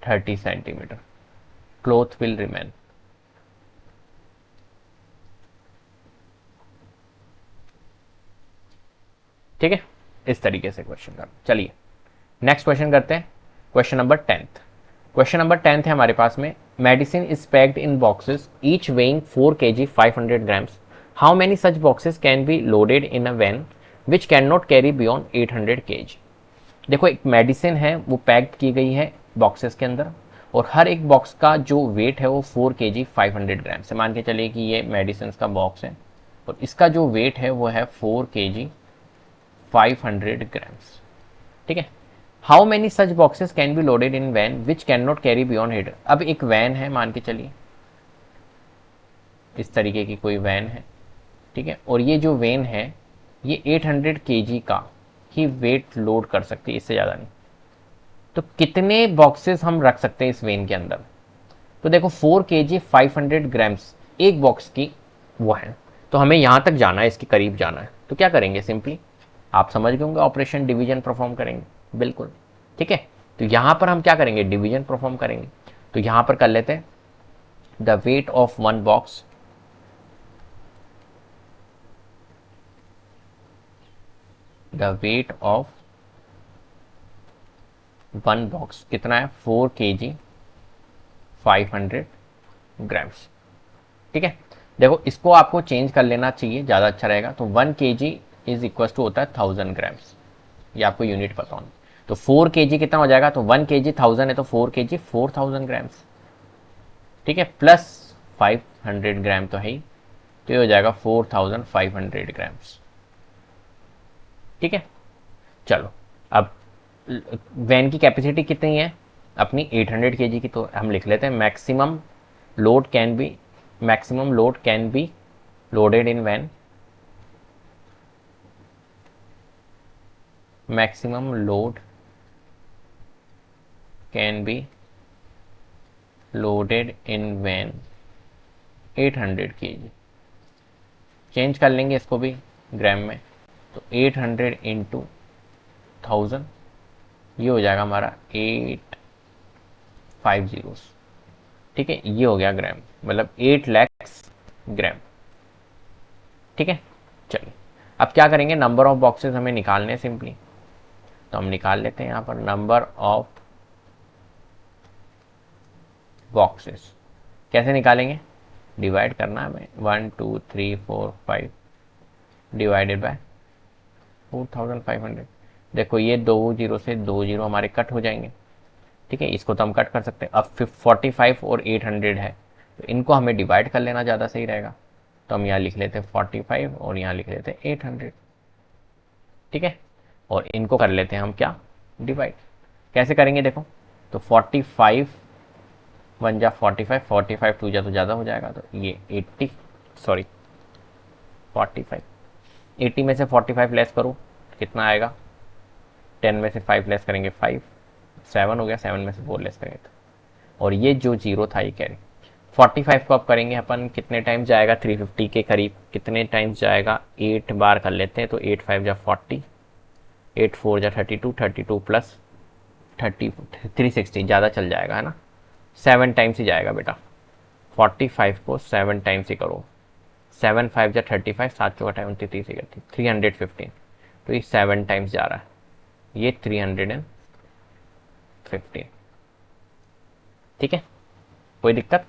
30 centimeter cloth will remain। ठीक है, इस तरीके से क्वेश्चन कर। चलिए नेक्स्ट क्वेश्चन करते हैं, question number 10th। Question number 10th है हमारे पास में, medicine is packed in boxes each weighing 4 kg 500 grams, how many such boxes can be loaded in a van which can not carry beyond 800 kg। देखो एक medicine है वो packed की गई है बॉक्सेस के अंदर, और हर एक बॉक्स का जो वेट है वो 4 kg 500 grams से, मान के चलिए कि ये मेडिसिन का बॉक्स है और इसका जो वेट है वो है 4 kg 500 grams। ठीक है, how many such boxes can be loaded in van which can not carry beyond 8। अब एक वैन है, मान के चलिए इस तरीके की कोई वैन है, ठीक है, और ये जो वैन है ये 800 kg का ही वेट लोड कर सकती है, इससे ज़्यादा नहीं। तो कितने बॉक्सेस हम रख सकते हैं इस वैन के अंदर, तो देखो 4 kg 500 grams एक बॉक्स की वो है, तो हमें यहाँ तक जाना है, इसके करीब जाना है, तो क्या करेंगे, सिंपली आप समझ गए होंगे, ऑपरेशन डिवीजन परफॉर्म करेंगे, बिल्कुल। ठीक है, तो यहां पर हम क्या करेंगे, डिवीजन परफॉर्म करेंगे। तो यहां पर कर लेते हैं the weight of one box, the weight of one box कितना है, 4 kg 500 grams। ठीक है, देखो इसको आपको चेंज कर लेना चाहिए, ज़्यादा अच्छा रहेगा। तो 1 kg इज इक्वल टू होता है 1000 grams, ये आपको यूनिट पता होना। तो 4 kg कितना हो जाएगा, तो 1 kg 1000 है तो 4 kg 4000 grams। ठीक है, प्लस 500 ग्राम तो है ही, तो ये हो जाएगा 4500 grams। ठीक है, चलो अब वैन की कैपेसिटी कितनी है अपनी, 800 kg की, तो हम लिख लेते हैं maximum load can be, maximum load can be loaded in van, maximum load can be loaded in van 800 kg। Change कर लेंगे इसको भी ग्राम में, तो 800 इंटू 1000, ये हो जाएगा हमारा 850। ठीक है, ये हो गया ग्राम, मतलब 8 लाख ग्राम। ठीक है, चलिए अब क्या करेंगे, नंबर ऑफ बॉक्सेस हमें निकालने हैं सिंपली, तो हम निकाल लेते हैं यहाँ पर नंबर ऑफ बॉक्सेस। कैसे निकालेंगे, डिवाइड करना है हमें, 1 2 3 4 5 डिवाइडेड बाय 4500। देखो ये 2 जीरो से 2 जीरो हमारे कट हो जाएंगे। ठीक है, इसको तो हम कट कर सकते हैं। अब 45 और 800 है, तो इनको हमें डिवाइड कर लेना ज़्यादा सही रहेगा, तो हम यहाँ लिख लेते हैं 45 और यहाँ लिख लेते हैं 800। ठीक है, और इनको कर लेते हैं हम क्या, डिवाइड। कैसे करेंगे देखो, तो 45 1 जा 45, 45 2 जा तो ज़्यादा हो जाएगा, तो ये 80 सॉरी 45, 80 में से 45 लेस करो कितना आएगा, 10 में से 5 लेस करेंगे 5, 7 हो गया, 7 में से 4 लेस करेंगे तो, और ये जो जीरो था ये कैरी, 45 को आप करेंगे अपन कितने टाइम्स जाएगा, 350 के करीब कितने टाइम्स जाएगा, 8 बार कर लेते हैं, तो 8 5 जा 40, 8 4 जा 32, 32 प्लस 30 360, ज़्यादा चल जाएगा है ना, 7 टाइम्स ही जाएगा बेटा। 45 को 7 टाइम्स ही करो, 7 5 जा 35, 7 चौका 29 315, तो ये 7 टाइम्स जा रहा है, ये 315। ठीक है, कोई दिक्कत,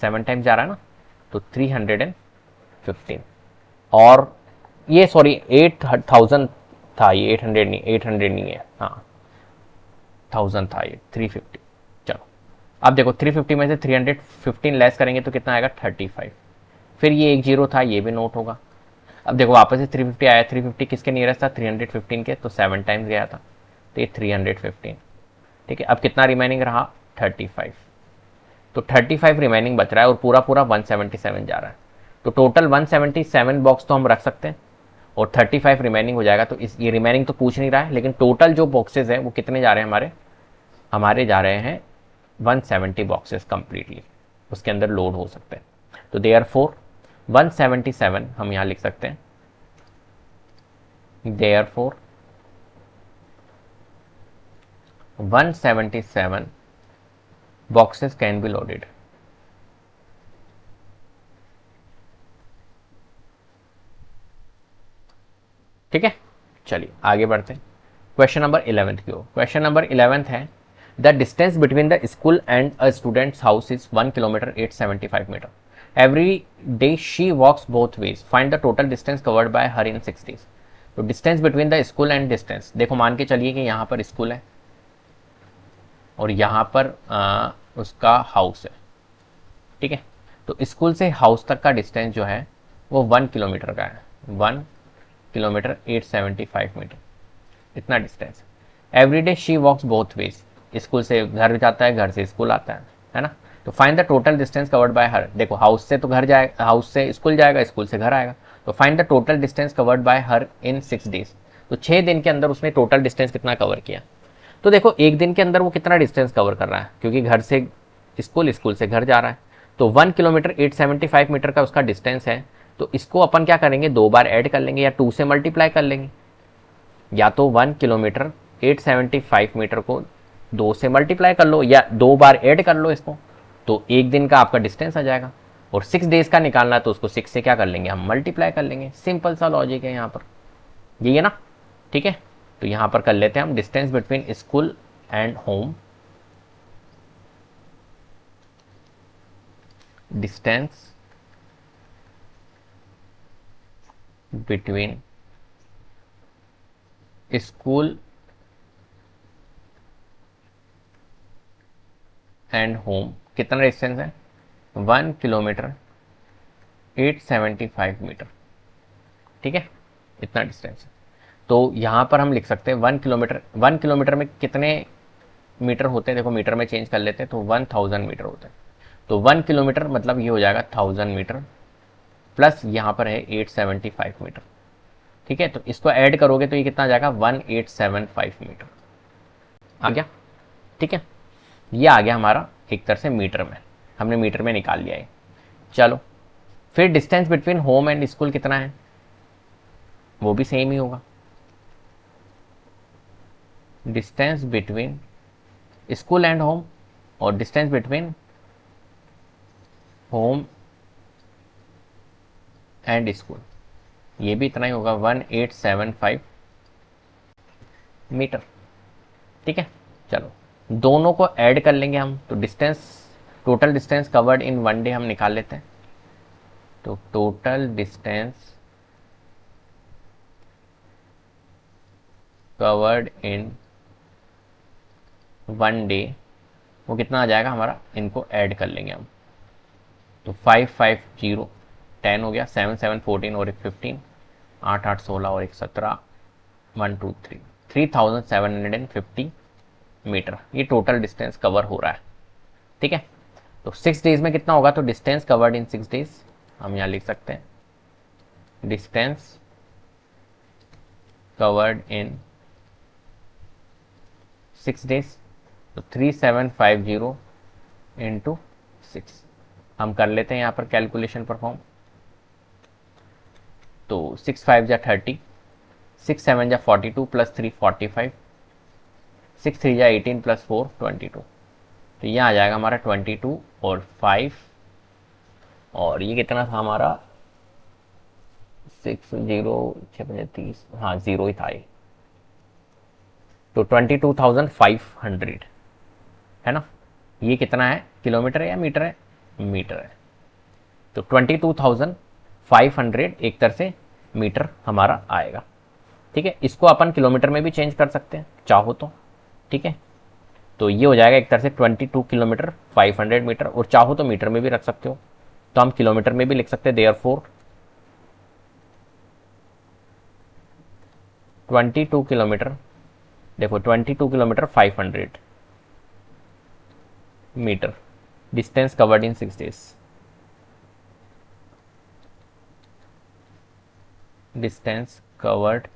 7 टाइम्स जा रहा है ना, तो 315। और ये सॉरी 8000 था, ये 800 नहीं, 800 नहीं है, हाँ 1000 था ये, 350। चलो अब देखो 350 में से 315 लेस करेंगे तो कितना आएगा, 35। फिर ये एक जीरो था, ये भी नोट होगा। अब देखो वापस से 350 आया, 350 किसके नियरेस्ट था, 315 के, तो 7 टाइम्स गया था, तो ये 315। ठीक है, अब कितना रिमेनिंग रहा, 35। तो 35 रिमेनिंग बच रहा है और पूरा पूरा 177 जा रहा है, तो टोटल 177 बॉक्स तो हम रख सकते हैं और 35 रिमेनिंग हो जाएगा। तो इस ये रिमेनिंग तो पूछ नहीं रहा है, लेकिन टोटल जो बॉक्सेस हैं वो कितने जा रहे हैं हमारे, जा रहे हैं 170 बॉक्सेस कंप्लीटली उसके अंदर लोड हो सकते हैं। तो देयरफॉर 177 हम यहाँ लिख सकते हैं, therefore 177 boxes can be loaded. ठीक है, चलिए आगे बढ़ते हैं क्वेश्चन नंबर 11 की ओर। क्वेश्चन नंबर 11 है, the distance between the school and a student's house is 1 kilometre 875 metre. Every day she walks both ways, find the total distance covered by her in 6 days. तो distance between the school and distance, देखो मान के चलिए कि यहाँ पर school है और यहाँ पर उसका हाउस है। ठीक है, तो स्कूल से हाउस तक का डिस्टेंस जो है वो 1 किलोमीटर का है, 1 किलोमीटर 875 मीटर, इतना distance. Every day she walks both ways, school से घर जाता है, घर से स्कूल आता है ना। तो find the total distance covered by हर, देखो हाउस से तो घर जाएगा, हाउस से स्कूल जाएगा, स्कूल से घर आएगा, तो find the total distance covered by her in 6 days. तो 6 दिन के अंदर उसने टोटल डिस्टेंस कितना कवर किया। तो देखो एक दिन के अंदर वो कितना डिस्टेंस कवर कर रहा है, क्योंकि घर से स्कूल, स्कूल से घर जा रहा है, तो 1 किलोमीटर 875 मीटर का उसका डिस्टेंस है। तो इसको अपन क्या करेंगे, 2 बार ऐड कर लेंगे या 2 से मल्टीप्लाई कर लेंगे, या तो 1 किलोमीटर 875 मीटर को 2 से मल्टीप्लाई कर लो या 2 बार ऐड कर लो इसको, तो एक दिन का आपका डिस्टेंस आ जाएगा। और 6 डेज का निकालना है तो उसको 6 से क्या कर लेंगे, हम मल्टीप्लाई कर लेंगे। सिंपल सा लॉजिक है यहाँ पर, यही है ना। ठीक है, तो यहाँ पर कर लेते हैं हम distance between school and home, distance between school and home कितना डिस्टेंस है, 1 किलोमीटर 875 मीटर। ठीक है, इतना डिस्टेंस है। तो यहाँ पर हम लिख सकते हैं 1 किलोमीटर में कितने मीटर होते हैं, देखो मीटर में चेंज कर लेते हैं, तो 1000 मीटर होते हैं। तो 1 किलोमीटर मतलब ये हो जाएगा 1000 मीटर, प्लस यहाँ पर है 875 मीटर। ठीक है, तो इसको ऐड करोगे तो ये कितना आ जाएगा, 1875 मीटर आ गया। ठीक है, ये आ गया हमारा एक तरह से मीटर में, हमने मीटर में निकाल लिया है। चलो फिर distance between home and school कितना है, वो भी सेम ही होगा। Distance between school and home और distance between home and school, ये भी इतना ही होगा, 1875 मीटर। ठीक है, चलो दोनों को ऐड कर लेंगे हम, तो डिस्टेंस, टोटल डिस्टेंस कवर्ड इन 1 डे हम निकाल लेते हैं। तो टोटल डिस्टेंस कवर्ड इन 1 डे वो कितना आ जाएगा हमारा, इनको ऐड कर लेंगे हम। तो 550 10 हो गया, 7 7 14 और एक 15, 8 8 16 और एक 17, 1 2 3 3750 मीटर, ये टोटल डिस्टेंस कवर हो रहा है। ठीक है, तो 6 डेज में कितना होगा, तो डिस्टेंस कवर्ड इन 6 डेज हम यहाँ लिख सकते हैं, डिस्टेंस कवर्ड इन 6 डेज, तो 3750 इंटू 6। हम कर लेते हैं यहाँ पर कैलकुलेशन परफॉर्म। तो 6 5 जा 30, 6 7 जा 42 प्लस 3 45, 6 3 जा 18 प्लस 4 22। तो ये आ जाएगा हमारा 22 और 5, और ये कितना था हमारा 6 0 6 30, हाँ 0 ही था ये। तो 22,500 है ना। ये कितना है, किलोमीटर है या मीटर है, मीटर है। तो 22,500 एक तरह से मीटर हमारा आएगा। ठीक है, इसको अपन किलोमीटर में भी चेंज कर सकते हैं चाहो तो। ठीक है, तो ये हो जाएगा एक तरह से 22 किलोमीटर 500 मीटर, और चाहो तो मीटर में भी रख सकते हो, तो हम किलोमीटर में भी लिख सकते हैं। देयरफॉर 22 किलोमीटर, देखो 22 kilometre 500 metre, distance covered in 6 days, distance covered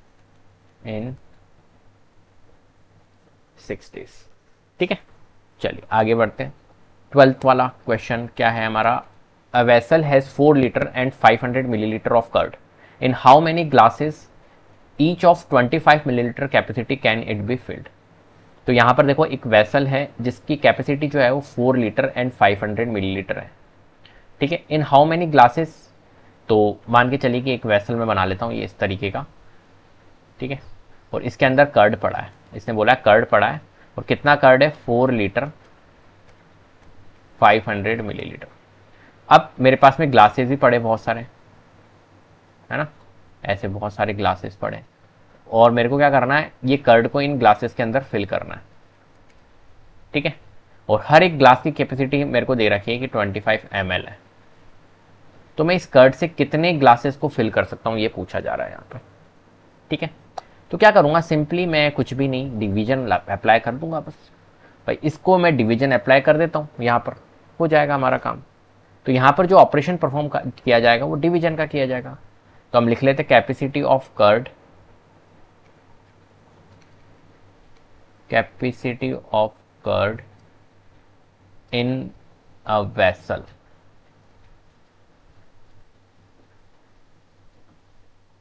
in 6 days। ठीक है, चलिए आगे बढ़ते हैं। 12th वाला क्वेश्चन क्या है हमारा, a vessel has 4 litre and 500 millilitre of curd, in how many glasses each of 25 millilitre capacity can it be filled. तो यहाँ पर देखो एक वेसल है जिसकी कैपेसिटी जो है वो 4 लीटर एंड 500 मिलीलीटर है। ठीक है, इन हाउ मेनी ग्लासेस, तो मान के चलिए कि एक वेसल में बना लेता हूँ ये इस तरीके का। ठीक है, और इसके अंदर कर्ड पड़ा है, इसने बोला है कर्ड पड़ा है, और कितना कर्ड है 4 लीटर 500 मिलीलीटर। अब मेरे पास में ग्लासेस भी पड़े बहुत सारे, है ना, ऐसे बहुत सारे ग्लासेस पड़े, और मेरे को क्या करना है, ये कर्ड को इन ग्लासेस के अंदर फिल करना है। ठीक है, और हर एक ग्लास की कैपेसिटी मेरे को दे रखी है कि 25 ml है। तो मैं इस कर्ड से कितने ग्लासेस को फिल कर सकता हूँ ये पूछा जा रहा है यहाँ पर। ठीक है, तो क्या करूँगा, सिंपली मैं कुछ भी नहीं, डिवीजन अप्लाई कर दूंगा बस। भाई इसको मैं डिवीजन अप्लाई कर देता हूँ, यहाँ पर हो जाएगा हमारा काम। तो यहाँ पर जो ऑपरेशन परफॉर्म किया जाएगा वो डिवीजन का किया जाएगा। तो हम लिख लेते capacity of curd, capacity of curd in a vessel,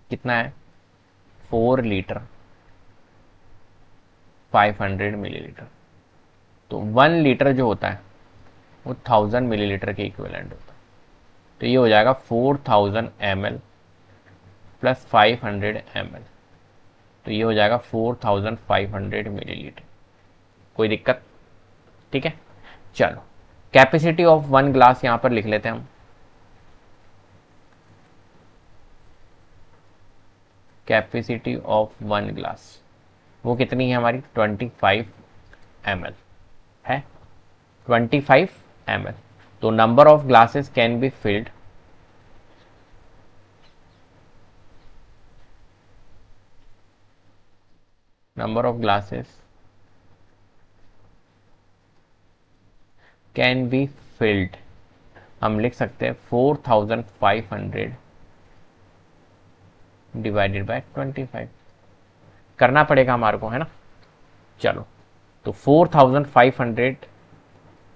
कितना है 4 लीटर 500 मिलीलीटर। तो 1 लीटर जो होता है वो 1000 मिलीलीटर के इक्विवेलेंट होता है। तो ये हो जाएगा 4000 ml प्लस 500 ml, तो ये हो जाएगा 4500 मिलीलीटर। कोई दिक्कत? ठीक है, चलो कैपेसिटी ऑफ 1 ग्लास यहां पर लिख लेते हैं हम। कैपेसिटी ऑफ 1 ग्लास वो कितनी है हमारी 25 ml है, 25 ml। तो number of glasses can be filled, number of glasses can be filled, हम लिख सकते हैं 4500 डिवाइडेड बाय 25, करना पड़ेगा हमारे को, है ना। चलो तो 4500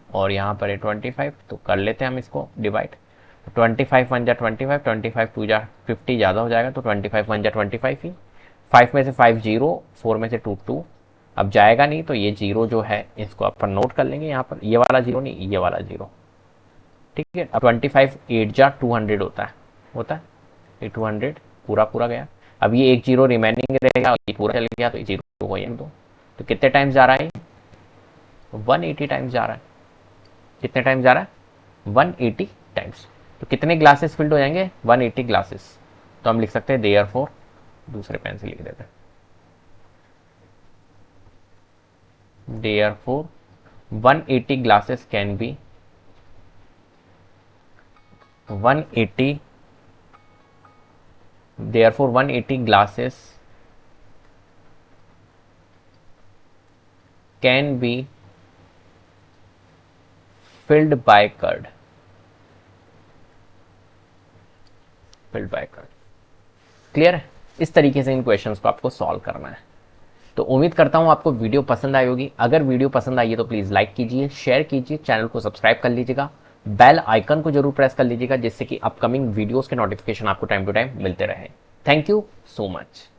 और यहाँ पर है 25, तो कर लेते हैं हम इसको डिवाइड। तो 25 1 जा 25, 25 2 जा 50 ज़्यादा हो जाएगा, तो 25 1 जा 25 ही, 5 में से 5 0, 4 में से 2 2, अब जाएगा नहीं, तो ये जीरो जो है इसको अपन नोट कर लेंगे यहाँ पर, ये वाला जीरो नहीं, ये वाला जीरो। ठीक है, अब 25 8 जा 200 होता है ये 200 पूरा पूरा गया। अब ये एक जीरो रिमेनिंग रहेगा, ये पूरा चल गया, तो ये जीरो हो गया। तो कितने टाइम्स जा रहा है, 180 टाइम्स जा रहा है। कितने टाइम्स जा रहा है 180 टाइम्स। तो कितने ग्लासेस फिल्ड हो जाएंगे 180 ग्लासेस। तो हम लिख सकते हैं देयरफॉर, दूसरे पेन से लिख देते हैं, therefore 180 glasses can be 180, therefore 180 glasses can be filled by curd, filled by curd। Clear है? इस तरीके से इन क्वेश्चंस को आपको सॉल्व करना है। तो उम्मीद करता हूं आपको वीडियो पसंद आई होगी। अगर वीडियो पसंद आई है तो प्लीज़ लाइक कीजिए, शेयर कीजिए, चैनल को सब्सक्राइब कर लीजिएगा। बेल आइकन को जरूर प्रेस कर लीजिएगा, जिससे कि अपकमिंग वीडियोस के नोटिफिकेशन आपको टाइम टू टाइम मिलते रहे। Thank you so much.